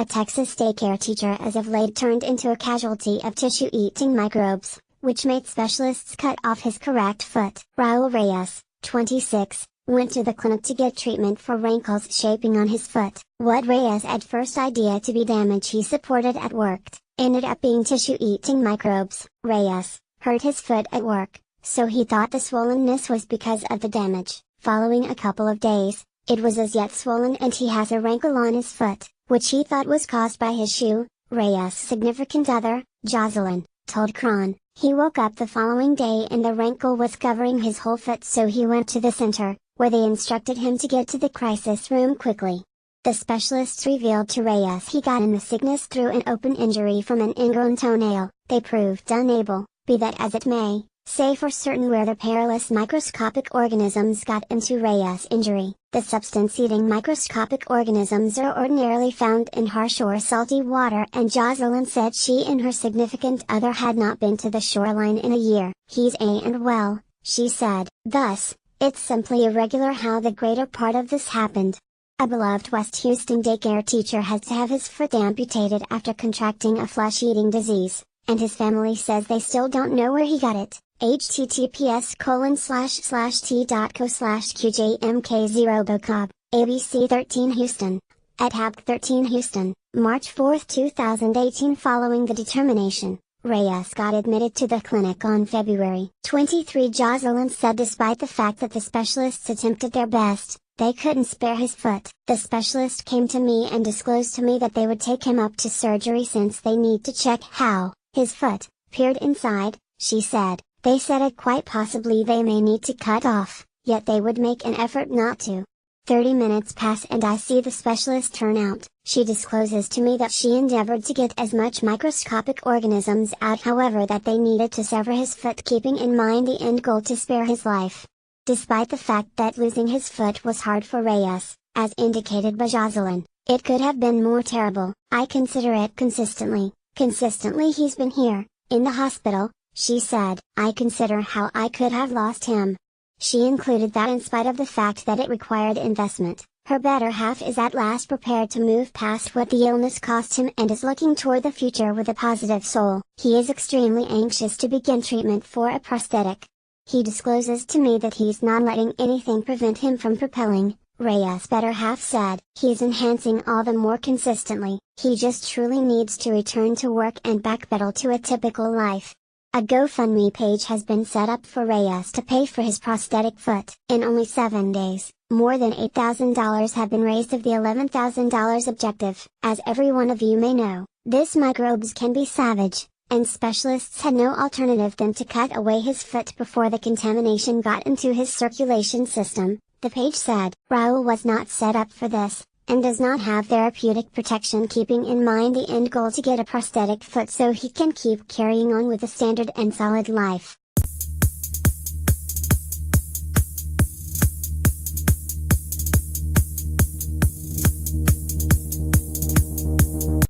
a Texas daycare teacher as of late turned into a casualty of tissue-eating microbes, which made specialists cut off his correct foot. Raul Reyes, 26, went to the clinic to get treatment for wrinkles shaping on his foot. What Reyes' at first idea to be damage he supported at work, ended up being tissue-eating microbes. Reyes hurt his foot at work, so he thought the swollenness was because of the damage. Following a couple of days, it was as yet swollen and he has a wrinkle on his foot, which he thought was caused by his shoe. Reyes' significant other, Jocelyn, told Cron, he woke up the following day and the wrinkle was covering his whole foot, so he went to the center, where they instructed him to get to the crisis room quickly. The specialists revealed to Reyes he got in the sickness through an open injury from an ingrown toenail. They proved unable, be that as it may, say for certain where the perilous microscopic organisms got into Reyes' injury. The substance-eating microscopic organisms are ordinarily found in harsh or salty water, and Jocelyn said she and her significant other had not been to the shoreline in a year. He's and well, she said. Thus, it's simply irregular how the greater part of this happened. A beloved West Houston daycare teacher has to have his foot amputated after contracting a flesh-eating disease, and his family says they still don't know where he got it. https://t.co/qjmk0bocob, ABC 13 Houston. At HAB 13 Houston, March 4, 2018. Following the determination, Reyes got admitted to the clinic on February 23. Jocelyn said despite the fact that the specialists attempted their best, they couldn't spare his foot. The specialist came to me and disclosed to me that they would take him up to surgery since they need to check how his foot peered inside, she said. They said it quite possibly they may need to cut off, yet they would make an effort not to. 30 minutes pass and I see the specialist turn out. She discloses to me that she endeavored to get as much microscopic organisms out, however, that they needed to sever his foot, keeping in mind the end goal to spare his life. Despite the fact that losing his foot was hard for Reyes, as indicated by Jocelyn, it could have been more terrible. I consider it consistently he's been here, in the hospital, she said. I consider how I could have lost him. She included that in spite of the fact that it required investment, her better half is at last prepared to move past what the illness cost him and is looking toward the future with a positive soul. He is extremely anxious to begin treatment for a prosthetic. He discloses to me that he's not letting anything prevent him from propelling, Reyes' better half said. He's enhancing all the more consistently. He just truly needs to return to work and backpedal to a typical life. A GoFundMe page has been set up for Reyes to pay for his prosthetic foot. In only 7 days, more than $8,000 have been raised of the $11,000 objective. As every one of you may know, this microbes can be savage, and specialists had no alternative than to cut away his foot before the contamination got into his circulation system, the page said. Raul was not set up for this, and does not have therapeutic protection, keeping in mind the end goal to get a prosthetic foot so he can keep carrying on with a standard and solid life.